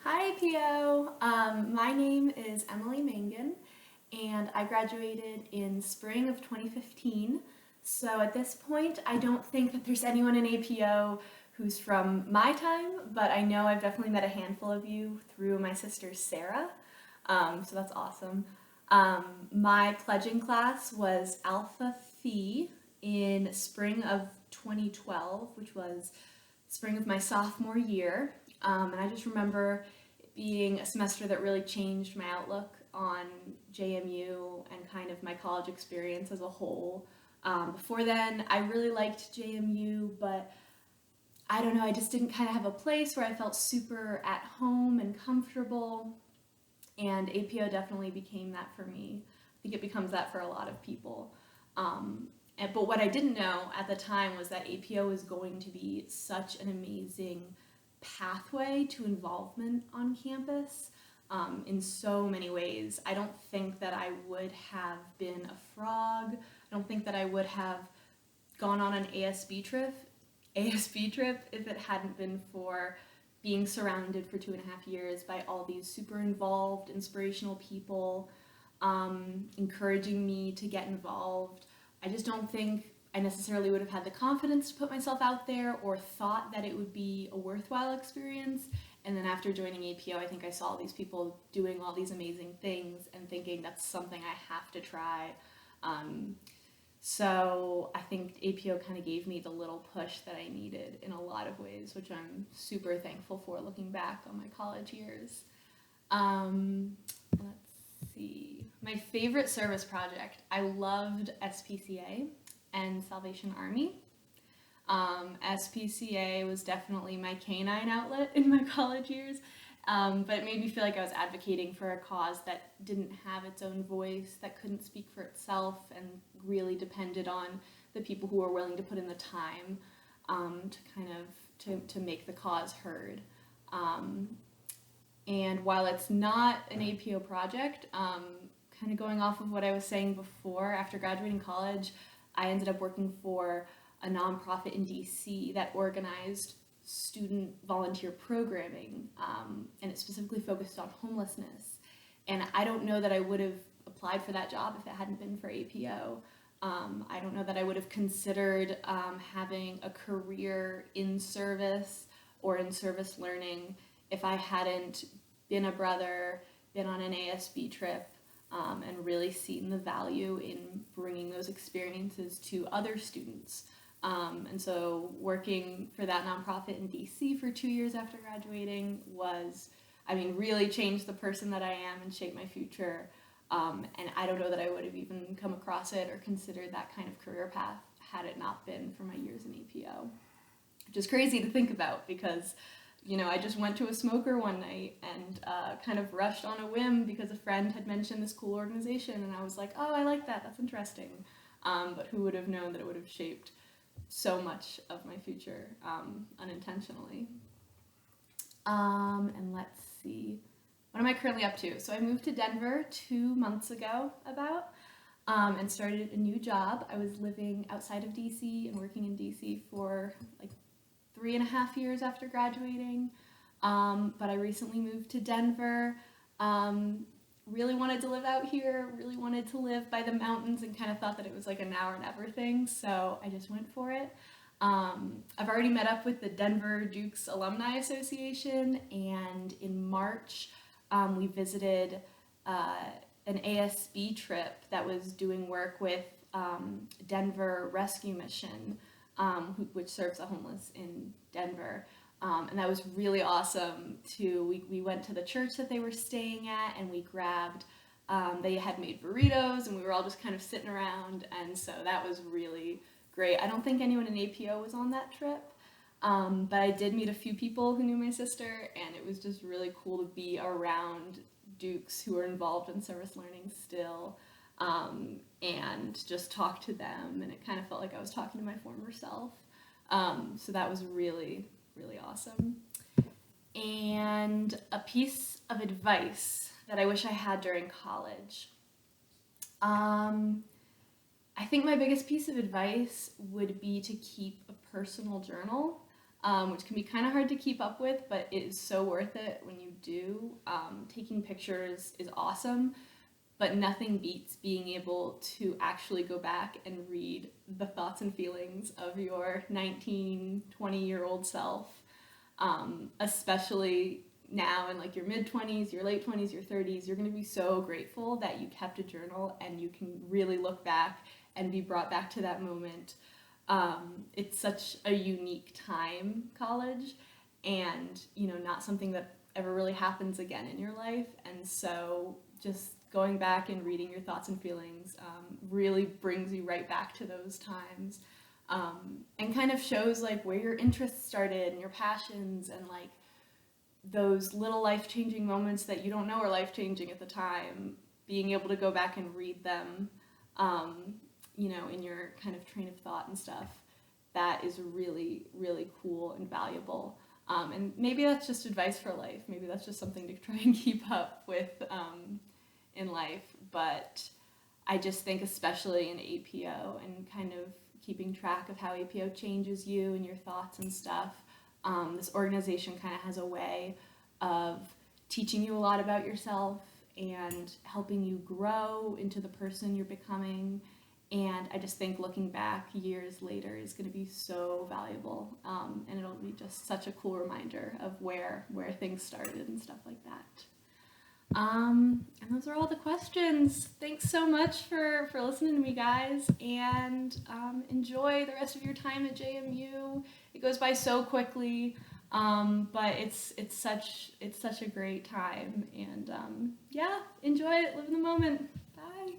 Hi, APO. My name is Emily Mangan, and I graduated in spring of 2015. So at this point, I don't think that there's anyone in APO who's from my time, but I know I've definitely met a handful of you through my sister Sarah. So that's awesome. My pledging class was Alpha Phi in spring of 2012, which was spring of my sophomore year. And I just remember it being a semester that really changed my outlook on JMU and kind of my college experience as a whole. Before then, I really liked JMU, but I don't know, I just didn't kind of have a place where I felt super at home and comfortable. And APO definitely became that for me. I think it becomes that for a lot of people. But what I didn't know at the time was that APO was going to be such an amazing pathway to involvement on campus in so many ways. I don't think that I would have been a frog. I don't think that I would have gone on an ASB trip if it hadn't been for being surrounded for 2.5 years by all these super involved, inspirational people, encouraging me to get involved. I just don't think I necessarily would have had the confidence to put myself out there or thought that it would be a worthwhile experience. And then after joining APO, I think I saw these people doing all these amazing things and thinking that's something I have to try. So I think APO kind of gave me the little push that I needed in a lot of ways, which I'm super thankful for looking back on my college years. Let's see. My favorite service project, I loved SPCA and Salvation Army. SPCA was definitely my canine outlet in my college years, but it made me feel like I was advocating for a cause that didn't have its own voice, that couldn't speak for itself, and really depended on the people who were willing to put in the time to kind of to make the cause heard. And while it's not an APO project, kind of going off of what I was saying before, after graduating college, I ended up working for a nonprofit in DC that organized student volunteer programming, and it specifically focused on homelessness. And I don't know that I would have applied for that job if it hadn't been for APO. I don't know that I would have considered having a career in service or in service learning if I hadn't been a brother, been on an ASB trip, and really seen the value in bringing those experiences to other students. And so working for that nonprofit in DC for 2 years after graduating was, really changed the person that I am and shaped my future. And I don't know that I would have even come across it or considered that kind of career path had it not been for my years in APO. Which is crazy to think about because, I just went to a smoker one night and kind of rushed on a whim because a friend had mentioned this cool organization, and I was like, oh, I like that, that's interesting. But who would have known that it would have shaped so much of my future unintentionally. And let's see, what am I currently up to? So I moved to Denver 2 months ago and started a new job. I was living outside of DC and working in DC for like 3.5 years after graduating. But I recently moved to Denver. Really wanted to live out here, really wanted to live by the mountains, and kind of thought that it was like a now or never thing, so I just went for it. I've already met up with the Denver Dukes Alumni Association, and in March we visited an ASB trip that was doing work with Denver Rescue Mission, which serves the homeless in Denver. And that was really awesome too. We went to the church that they were staying at, and we grabbed, they had made burritos, and we were all just kind of sitting around, and so that was really great. I don't think anyone in APO was on that trip, but I did meet a few people who knew my sister, and it was just really cool to be around Dukes who are involved in service learning still, and just talk to them, and it kind of felt like I was talking to my former self. So that was really awesome. And a piece of advice that I wish I had during college. I think my biggest piece of advice would be to keep a personal journal. which can be kind of hard to keep up with, but it is so worth it when you do. Taking pictures is awesome, but nothing beats being able to actually go back and read the thoughts and feelings of your 19, 20-year-old self, especially now in like your mid-20s, your late 20s, your 30s. You're going to be so grateful that you kept a journal and you can really look back and be brought back to that moment. It's such a unique time, college, and not something that ever really happens again in your life. And so just going back and reading your thoughts and feelings really brings you right back to those times, and kind of shows like where your interests started and your passions, and like those little life-changing moments that you don't know are life-changing at the time, being able to go back and read them, in your kind of train of thought and stuff, that is really, really cool and valuable. And maybe that's just advice for life. Maybe that's just something to try and keep up with in life. But I just think especially in APO and kind of keeping track of how APO changes you and your thoughts and stuff, this organization kind of has a way of teaching you a lot about yourself and helping you grow into the person you're becoming. And I just think looking back years later is going to be so valuable, and it'll be just such a cool reminder of where things started and stuff like that. And those are all the questions. Thanks so much for listening to me, guys, and enjoy the rest of your time at JMU. It goes by so quickly, but it's such a great time, and yeah, enjoy it, live in the moment. Bye.